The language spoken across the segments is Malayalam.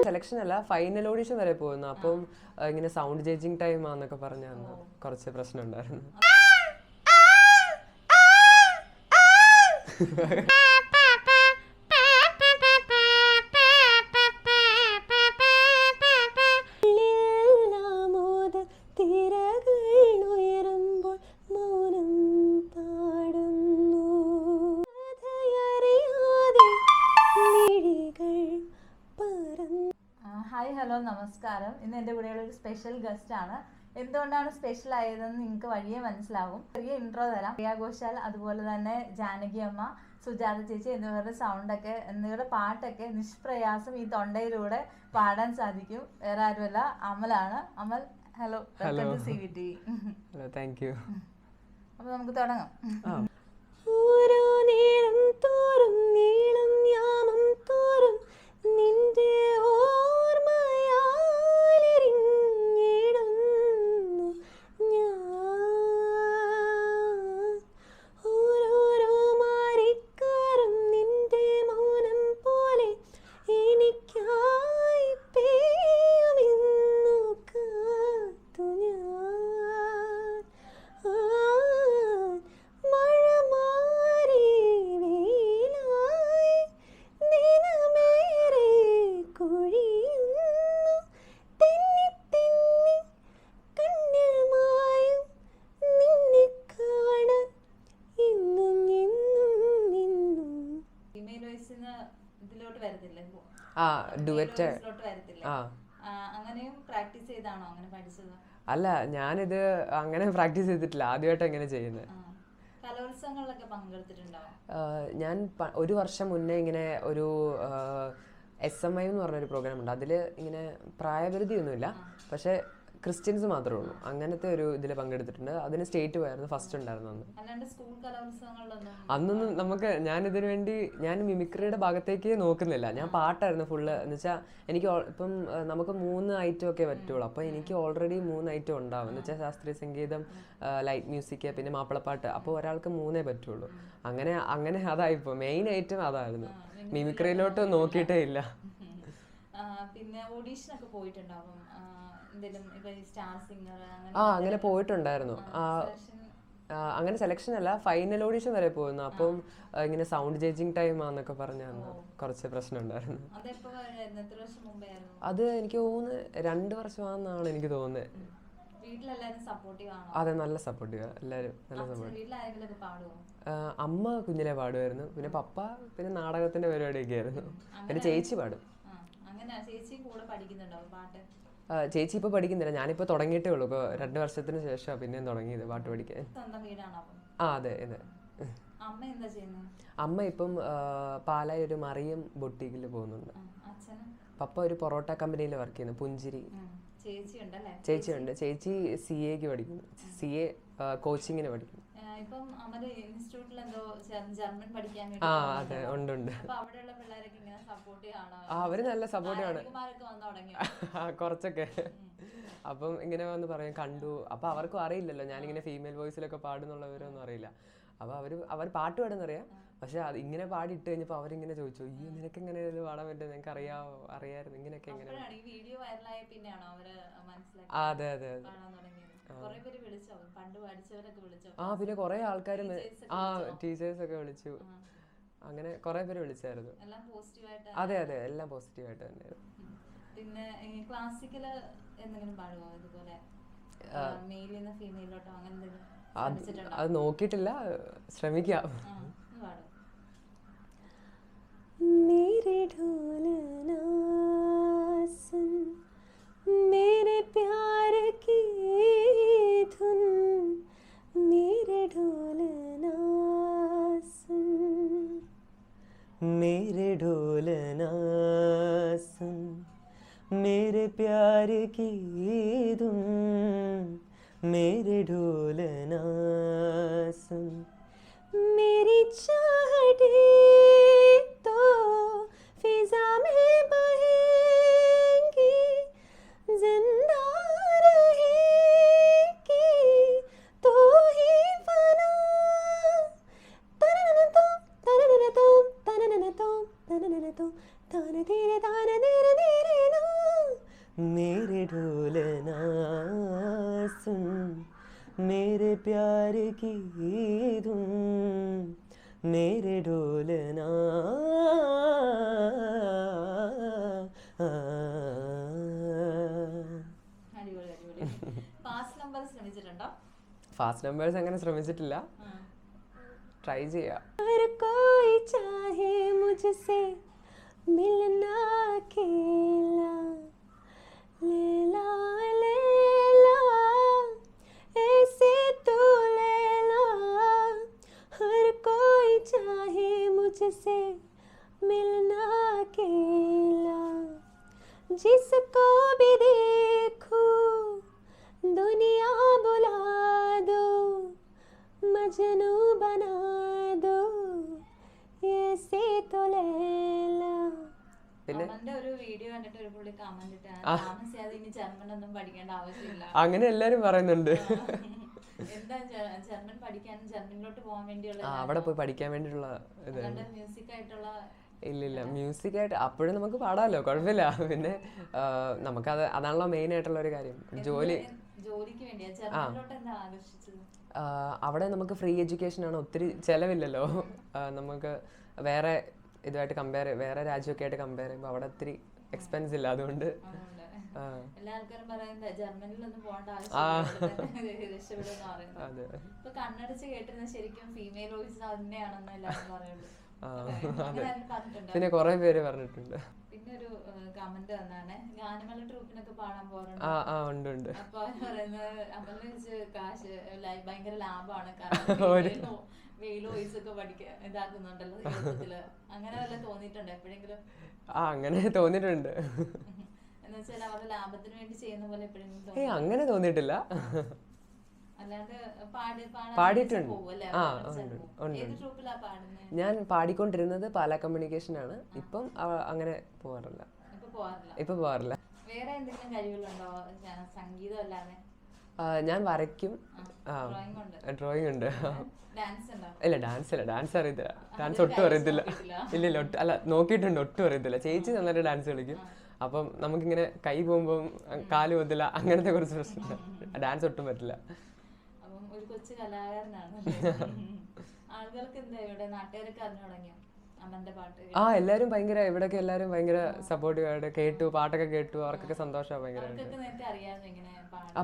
സെലക്ഷൻ അല്ല, ഫൈനൽ ഓഡിഷൻ വരെ പോകുന്നു. അപ്പം ഇങ്ങനെ സൗണ്ട് ചേഞ്ചിങ് ടൈം ആന്നൊക്കെ പറഞ്ഞ കുറച്ച് പ്രശ്നം ഉണ്ടായിരുന്നു. ഹായ്, ഹലോ, നമസ്കാരം. ഇന്ന് എൻ്റെ കൂടെയുള്ള ഒരു സ്പെഷ്യൽ ഗസ്റ്റ് ആണ്. എന്തുകൊണ്ടാണ് സ്പെഷ്യൽ ആയതെന്ന് നിങ്ങൾക്ക് വഴിയേ മനസ്സിലാവും. ചെറിയ ഇൻട്രോ തരാം. പ്രിയ ഘോഷാൽ, അതുപോലെ തന്നെ ജാനകി അമ്മ, സുജാത ചേച്ചി എന്നിവരുടെ സൗണ്ടൊക്കെ, എന്നിവരുടെ പാട്ടൊക്കെ നിഷ്പ്രയാസം ഈ തൊണ്ടയിലൂടെ പാടാൻ സാധിക്കും. വേറെ ആരുമല്ല, അമലാണ്. Amal, hello, welcome to CVT. Thank you. അപ്പോൾ നമുക്ക് തുടങ്ങാം. ഓരോ നേരം തോറും നീളം യാമം തോറും നിന്റെ ഓർമ്മയാലിരിഞ്ഞിടുന്നു ഞാൻ. ഓരോരോ മാറിക്കാറും നിന്റെ മൗനം പോലെ എനിക്കായി പെയ്യുമെന്നു കാത്തു ഞാൻ. മഴ മാറി വെയിലായി ദിനമേറെ കൊഴിയുന്നു. തെന്നി തെന്നി കണ്ണിൽ മായും നിന്നെ കാണാൻ ഇന്നും എന്നും എന്നും. ഫീമെയിൽ വോയിസിന് ഇതിലോട്ട് വരത്തില്ലേ? ഡുവറ്റ്. വരത്തില്ലേ? അങ്ങനെയും പ്രാക്ടീസ് ചെയ്താണോ അങ്ങനെ പഠിച്ചത്? അല്ല, ഞാനിത് അങ്ങനെ പ്രാക്ടീസ് ചെയ്തിട്ടില്ല, ആദ്യമായിട്ട് എങ്ങനെ ചെയ്യുന്നത്. കലോത്സവങ്ങളിലൊക്കെ പങ്കെടുത്തിട്ടുണ്ടോ? ഞാൻ ഒരു വർഷം മുന്നേ ഇങ്ങനെ ഒരു SMI എന്ന് പറഞ്ഞൊരു പ്രോഗ്രാം ഉണ്ട്. അതിൽ ഇങ്ങനെ പ്രായപരിധിയൊന്നുമില്ല, പക്ഷേ ക്രിസ്ത്യൻസ് മാത്രമേ ഉള്ളൂ. അങ്ങനത്തെ ഒരു ഇതിൽ പങ്കെടുത്തിട്ടുണ്ട്. അതിന് സ്റ്റേറ്റ് പോയായിരുന്നു, ഫസ്റ്റ് ഉണ്ടായിരുന്നു അന്ന്. അന്നൊന്നും ഞാനിതിനു വേണ്ടി ഞാൻ മിമിക്രിയുടെ ഭാഗത്തേക്ക് നോക്കുന്നില്ല. ഞാൻ പാട്ടായിരുന്നു ഫുള്ള്. എന്ന് വെച്ചാൽ എനിക്ക് ഇപ്പം നമുക്ക് 3 ഐറ്റം ഒക്കെ പറ്റുള്ളൂ. അപ്പോൾ എനിക്ക് ഓൾറെഡി 3 ഐറ്റം ഉണ്ടാവും. എന്ന് വെച്ചാൽ ശാസ്ത്രീയ സംഗീതം, ലൈറ്റ് മ്യൂസിക്, പിന്നെ മാപ്പിളപ്പാട്ട്. അപ്പോൾ ഒരാൾക്ക് 3 പറ്റുള്ളൂ. അങ്ങനെ അതായിപ്പോൾ മെയിൻ ഐറ്റം അതായിരുന്നു. മിമിക്രിയിലോട്ട് നോക്കിയിട്ടേ ഇല്ല. പിന്നെ ഓഡീഷൻ ഒക്കെ പോയിട്ടുണ്ടാവും. അങ്ങനെ പോയിട്ടുണ്ടായിരുന്നു. അങ്ങനെ സെലക്ഷൻ അല്ല, ഫൈനൽ ഓഡിഷൻ വരെ പോകുന്നു. അപ്പം ഇങ്ങനെ സൗണ്ട് ചേഞ്ചിങ് ടൈം ആന്നൊക്കെ പറഞ്ഞ കുറച്ച് പ്രശ്നം ഉണ്ടായിരുന്നു. അത് എനിക്ക് തോന്നുന്നു 2 വർഷമാണെന്നാണ് എനിക്ക് തോന്നുന്നത്. അതെ, നല്ല സപ്പോർട്ടീവ്. എല്ലാവരും നല്ല സപ്പോർട്ട്. അമ്മ കുഞ്ഞിലെ പാടുമായിരുന്നു, പിന്നെ പപ്പ, പിന്നെ നാടകത്തിന്റെ പരിപാടിയൊക്കെ ആയിരുന്നു. പിന്നെ ചേച്ചി പാടും. ചേച്ചി ഇപ്പൊ പഠിക്കുന്നില്ല, ഞാനിപ്പോ തുടങ്ങിയിട്ടേ ഉള്ളൂ. ഇപ്പൊ 2 വർഷത്തിന് ശേഷം പിന്നെയും തുടങ്ങിയത് പാട്ട് പഠിക്കാൻ. അതെ അതെ. അമ്മ ഇപ്പം പാലായി ഒരു മറിയം ബൊട്ടീക്കിൽ പോകുന്നുണ്ട്. പപ്പ ഒരു പൊറോട്ട കമ്പനിയിൽ വർക്ക് ചെയ്യുന്നു, പുഞ്ചിരി. ചേച്ചിയുണ്ട്. ചേച്ചി CAക്ക് പഠിക്കുന്നു. CA കോച്ചിങ്ങിന് പഠിക്കുന്നു. അതെ, ഉണ്ട്. അവര് നല്ല സപ്പോർട്ടീവാണ് കുറച്ചൊക്കെ. അപ്പം ഇങ്ങനെ വന്ന് പറയും, കണ്ടു. അപ്പൊ അവർക്കും അറിയില്ലല്ലോ ഞാനിങ്ങനെ ഫീമെയിൽ വോയിസിലൊക്കെ പാടുന്നുള്ളവരൊന്നും അറിയില്ല. അപ്പൊ അവർ പാട്ട് പാടുന്നറിയാം, പക്ഷെ അത് ഇങ്ങനെ പാടി ഇട്ട് കഴിഞ്ഞപ്പോ അവരിങ്ങനെ ചോദിച്ചു, അയ്യോ നിനക്ക് എങ്ങനെ ഇത് പാടാൻ പറ്റും, നിനക്ക് അറിയായിരുന്നു ഇങ്ങനെയൊക്കെ എങ്ങനെ. അതെ അതെ അതെ. പിന്നെ കുറെ ആൾക്കാർ, ടീച്ചേഴ്സ് ഒക്കെ വിളിച്ചു. അങ്ങനെ കുറെ പേര് വിളിച്ചായിരുന്നു. അതെ അതെ, എല്ലാം പോസിറ്റീവായിട്ട് തന്നെയായിരുന്നു. പിന്നെ ക്ലാസിക്കൽ എന്തെങ്കിലും പാടുമോ? ഇതുപോലെ അത് നോക്കിയിട്ടില്ല, ശ്രമിക്കാം. मेरे ढोलना सुन, मेरे प्यार की धुन, मेरे ढोलना सुन, मेरे ढोलना सुन, मेरे प्यार की धुन, मेरे ढोलना सुन. मेरी चाहते तो फिजा में बहेंगी, जिंदा रहेगी तो ही फना. तनननतोम तनननतोम तनननतोम तनननतोम तान धीरे धीरे ना मेरे ढोलना सुन मेरे प्यार की धुन मेरे ढोलना അടിപൊളി അടിപൊളി. ഫാസ്റ്റ് നമ്പർ ശ്രമിച്ചിട്ടുണ്ടോ? ഫാസ്റ്റ് നമ്പേഴ്സ് അങ്ങനെ ശ്രമിച്ചിട്ടില്ല, ട്രൈ ചെയ്യാം. हर कोई चाहे मुझसे मिलना अकेला लैला लैला ऐसे तो लैला हर कोई चाहे मुझसे मिलना अकेला जिसको भी देखो दुनिया बुला दो मजनू बना दो ऐसे तो लैला. പിന്നെ അവന്റെ ഒരു വീഡിയോ കണ്ടിട്ട് ഒരു പുള്ളി കമന്റ് ഇട്ടാണ്, താമസിയാതെ ഇനി ജർമ്മൻ ഒന്നും പഠിക്കേണ്ട ആവശ്യമില്ല. അങ്ങനെ എല്ലാരും പറയുന്നുണ്ട്. എന്താ ജർമ്മൻ പഠിക്കാനും ജർമ്മനിലോട്ട് പോകാൻ വേണ്ടിയുള്ള അവിടെ പോയി പഠിക്കാൻ വേണ്ടിയിട്ടുള്ള ഇത് മ്യൂസിക് ആയിട്ടുള്ള? ഇല്ലില്ല, മ്യൂസിക് ആയിട്ട് അപ്പോഴും നമുക്ക് പാടാമല്ലോ, കുഴപ്പമില്ല. പിന്നെ നമുക്കത് അതാണല്ലോ മെയിൻ ആയിട്ടുള്ള ഒരു കാര്യം. ജോലിക്ക് വേണ്ടിയാ ജർമ്മനിലോട്ട് എന്താ ആകർഷിച്ചത്? അവിടെ നമുക്ക് ഫ്രീ എഡ്യൂക്കേഷൻ ആണ്, ഒത്തിരി ചിലവില്ലല്ലോ. നമുക്ക് വേറെ ഇതുമായിട്ട് വേറെ രാജ്യമൊക്കെ ആയിട്ട് കമ്പയർ ചെയ്യുമ്പോൾ അവിടെ ഒത്തിരി എക്സ്പെൻസ് ഇല്ല, അതുകൊണ്ട് എല്ലാ ആൾക്കാരും പറയുന്നത് ജർമ്മനിലൊന്നും പോകേണ്ട ആവശ്യമില്ല, രക്ഷപ്പെടുന്ന പറയുന്നത്. ഇപ്പൊ കണ്ണടച്ച് കേട്ടിരുന്ന ശരിക്കും ഫീമെയിൽ വോയിസ് തന്നെയാണെന്ന് എല്ലാവരും പറയുള്ളൂ. പിന്നെ കുറെ പേര് പറഞ്ഞിട്ടുണ്ട്. പിന്നെ ഒരു കമന്റ് വന്നാണ്, ഗാനമേള ട്രൂപ്പിനൊക്കെ പാടാൻ പോകാറുണ്ട്. ഉണ്ട്. അപ്പൊ അവര് പറയുന്നത് അമ്മനെ വെച്ച് കാശ് ഭയങ്കര ലാഭമാണ്, കാരണം വെയിൽ വോയിസ് ഒക്കെ പഠിക്കാൻ ഇതാക്കുന്നുണ്ടല്ലോ ജീവിതത്തില്. അങ്ങനെ വല്ല തോന്നിയിട്ടുണ്ടോ എപ്പോഴെങ്കിലും? അങ്ങനെ തോന്നിയിട്ടുണ്ട്. എന്ന് വെച്ചാൽ അവരുടെ ലാഭത്തിന് വേണ്ടി ചെയ്യുന്ന പോലെ എപ്പോഴെങ്കിലും അങ്ങനെ തോന്നിയിട്ടില്ല. അല്ലാണ്ട് പാടിയിട്ടുണ്ട്. പാടുന്നത്? ഞാൻ പാടിക്കൊണ്ടിരുന്നത് പാലാ കമ്മ്യൂണിക്കേഷൻ ആണ്. ഇപ്പം അങ്ങനെ പോവാറില്ല. ഇപ്പൊ പോവാറില്ല. വേറെ എന്തെങ്കിലും കഴിവുകളുണ്ടോ സംഗീതം അല്ലാതെ? ഞാൻ വരയ്ക്കും, ഡ്രോയിങ് ഉണ്ട്. ഇല്ല ഡാൻസ് അറിയത്തില്ല, ഡാൻസ് ഒട്ടും അറിയത്തില്ല. ഇല്ല അല്ല നോക്കിയിട്ടുണ്ട്, ഒട്ടും അറിയത്തില്ല. ചേച്ചി നന്നായിട്ട് ഡാൻസ് കളിക്കും. അപ്പം നമുക്കിങ്ങനെ കൈ പോകുമ്പോൾ കാല് പോകത്തില്ല, അങ്ങനത്തെ കുറച്ച് പ്രശ്നം. ഡാൻസ് ഒട്ടും പറ്റില്ല. ഒരു കൊച്ചു കലാകാരനാണ്. ആളുകൾക്ക് എന്താ ഇവിടെ നാട്ടുകാരൊക്കെ അറിഞ്ഞു തുടങ്ങിയോ അമ്മന്റെ പാട്ട്? എല്ലാരും ഭയങ്കര ഇവിടെയൊക്കെ എല്ലാരും ഭയങ്കര സപ്പോർട്ടീവ് ആയിട്ട് കേട്ടു, പാട്ടൊക്കെ കേട്ടു. അവർക്കൊക്കെ സന്തോഷമാണ് ഭയങ്കര.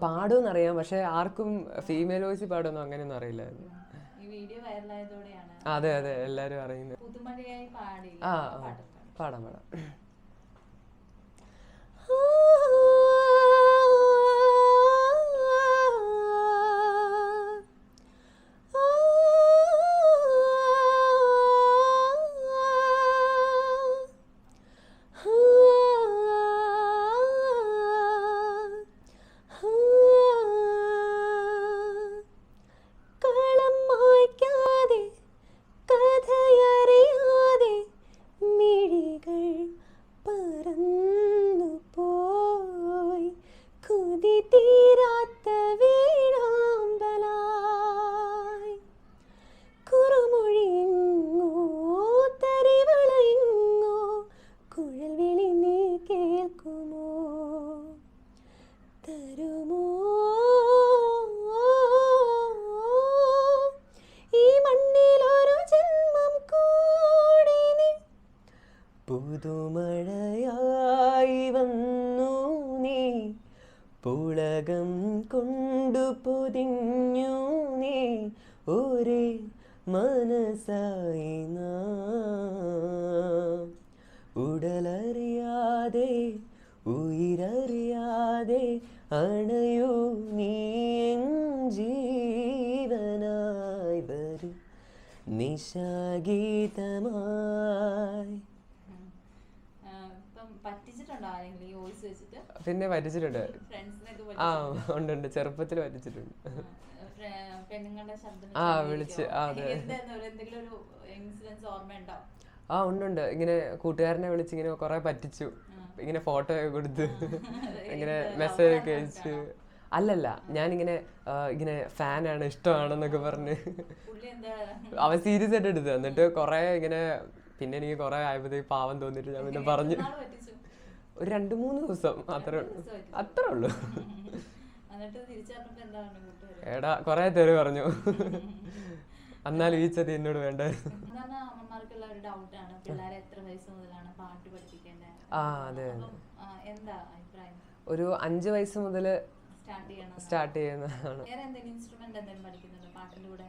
പാടുമെന്ന് അറിയാം, പക്ഷെ ആർക്കും ഫീമെയിൽ വോയിസ് പാടുമെന്നോ അങ്ങനെയൊന്നും അറിയില്ലായിരുന്നു. അതെ എല്ലാരും അറിയുന്നു. പാടാം. പുതുമഴയായി വന്നു നീ, പുളകം കൊണ്ടു പൊതിഞ്ഞു നീ, ഒരേ മനസ്സായി നാം. ഉടലറിയാതെ ഉയരറിയാതെ അണയൂ നീ എൻ ജീവനായി വരൂ നിശാഗീതമായി. പിന്നെ പറ്റിച്ചിട്ടുണ്ട്. ഉണ്ട് ചെറുപ്പത്തിൽ പറ്റിച്ചിട്ടുണ്ട്. വിളിച്ച് ഉണ്ട്. ഇങ്ങനെ കൂട്ടുകാരനെ വിളിച്ച് ഇങ്ങനെ കൊറേ പറ്റിച്ചു. ഇങ്ങനെ ഫോട്ടോ ഒക്കെ കൊടുത്ത് ഇങ്ങനെ മെസ്സേജ് ഒക്കെ അയച്ചു. അല്ലല്ല, ഞാനിങ്ങനെ ഇങ്ങനെ ഫാനാണ്, ഇഷ്ടമാണെന്നൊക്കെ പറഞ്ഞ് അവൻ സീരിയസ് ആയിട്ട് എടുത്തു. എന്നിട്ട് കൊറേ ഇങ്ങനെ പിന്നെ എനിക്ക് കുറേ ആയപ്പോഴത്തേക്ക് പാവം തോന്നിയിട്ട് ഞാൻ പിന്നെ പറഞ്ഞു. നാള് പറ്റിച്ചു? ഒരു 2-3 ദിവസം അത്രേ ഉള്ളൂ. എന്നിട്ട് തിരിച്ചറിഞ്ഞപ്പോ എന്താ പറഞ്ഞു കൂട്ടുകാര്? എടാ കുറേ തെറി പറഞ്ഞു. എന്നാലും ഈ ചതി എന്നോട് വേണ്ടായിരുന്നു. സാധാരണ അമ്മമാർക്കുള്ള ഒരു ഡൗട്ടാണ്, പിള്ളേരെ എത്ര വയസ്സ് മുതലാണ് പാട്ട് പഠിപ്പിക്കേണ്ടത്? അതെ. എന്താ അഭിപ്രായം? ഒരു 5 വയസ്സ് മുതൽ സ്റ്റാർട്ട് ചെയ്യണം. ചെയ്യുന്നതാണ്. വേറെ എന്തെങ്കിലും ഇൻസ്ട്രുമെന്റ് എന്തെങ്കിലും പഠിക്കുന്നുണ്ടോ പാട്ടിന്റെ കൂടെ?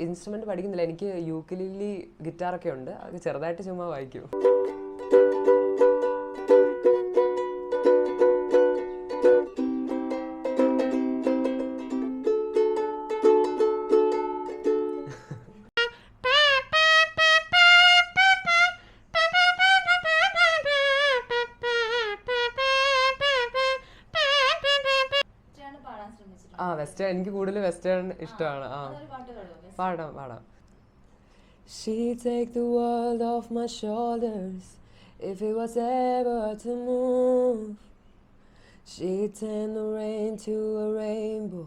ഇൻസ്ട്രുമെന്റ് പഠിക്കുന്നില്ല. എനിക്ക് യൂക്കലിലി ഗിറ്റാറൊക്കെ ഉണ്ട്. അത് ചെറുതായിട്ട് ചുമ്മാ വായിക്കും. പാടാൻ ശ്രമിച്ചിട്ടുണ്ട്. വെസ്റ്റേൺ എനിക്ക് കൂടുതൽ വെസ്റ്റേൺ ഇഷ്ടമാണ്. അതൊരു പാട്ട് പാടുമോ? പാടാം. She'd take the world off my shoulders if it was ever to move. She'd turn the rain to a rainbow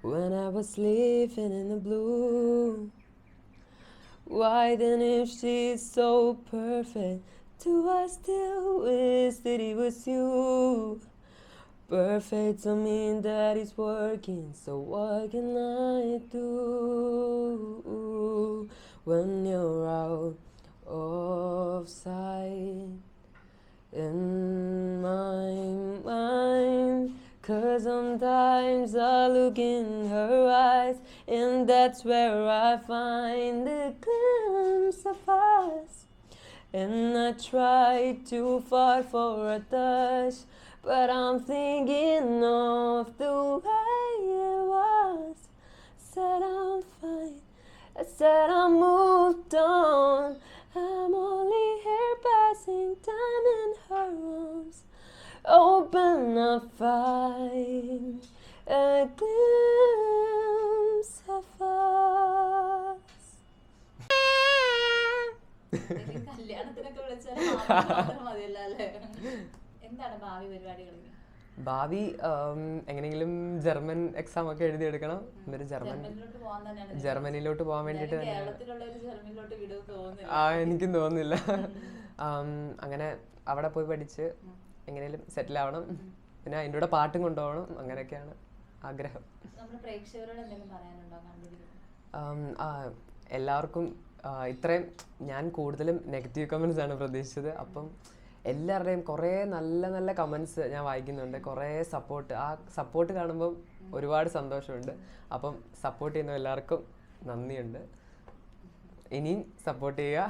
when I was living in the blue. Why then, if she's so perfect, do I still wish that it was you? Perfect don't mean that it's working, so what can I do when you're out of sight in my mind? 'Cause sometimes I look in her eyes, and that's where I find a glimpse of us. And I try to fight for a touch, but I'm thinking of the way it was. Said I'm fine, I said I moved on. I'm only here passing time in her arms. Open, I find a glimpse of us. കല്യാണത്തിനൊക്കെ വിളിച്ചാൽ മതിയല്ലോ അല്ലേ? എന്താണ് ഭാവി പരിപാടികൾ? ഭാവി എങ്ങനെയെങ്കിലും ജർമ്മൻ എക്സാം ഒക്കെ എഴുതിയെടുക്കണം. എന്നിട്ട് ജർമ്മനിലോട്ട് പോകാൻ വേണ്ടിയിട്ട് എനിക്കും തോന്നുന്നില്ല. അങ്ങനെ അവിടെ പോയി പഠിച്ച് എങ്ങനെയും സെറ്റിൽ ആവണം. പിന്നെ അതിൻ്റെ കൂടെ പാട്ടും കൊണ്ടുപോകണം. അങ്ങനെയൊക്കെയാണ് ആഗ്രഹം. എല്ലാവർക്കും ഇത്രയും ഞാൻ കൂടുതലും നെഗറ്റീവ് കമൻസ് ആണ് പ്രതീക്ഷിച്ചത്. അപ്പം എല്ലാവരുടെയും കുറേ നല്ല നല്ല കമൻസ് ഞാൻ വായിക്കുന്നുണ്ട്. കുറേ സപ്പോർട്ട്. ആ സപ്പോർട്ട് കാണുമ്പം ഒരുപാട് സന്തോഷമുണ്ട്. അപ്പം സപ്പോർട്ട് ചെയ്യുന്ന എല്ലാവർക്കും നന്ദിയുണ്ട്. ഇനിയും സപ്പോർട്ട് ചെയ്യുക.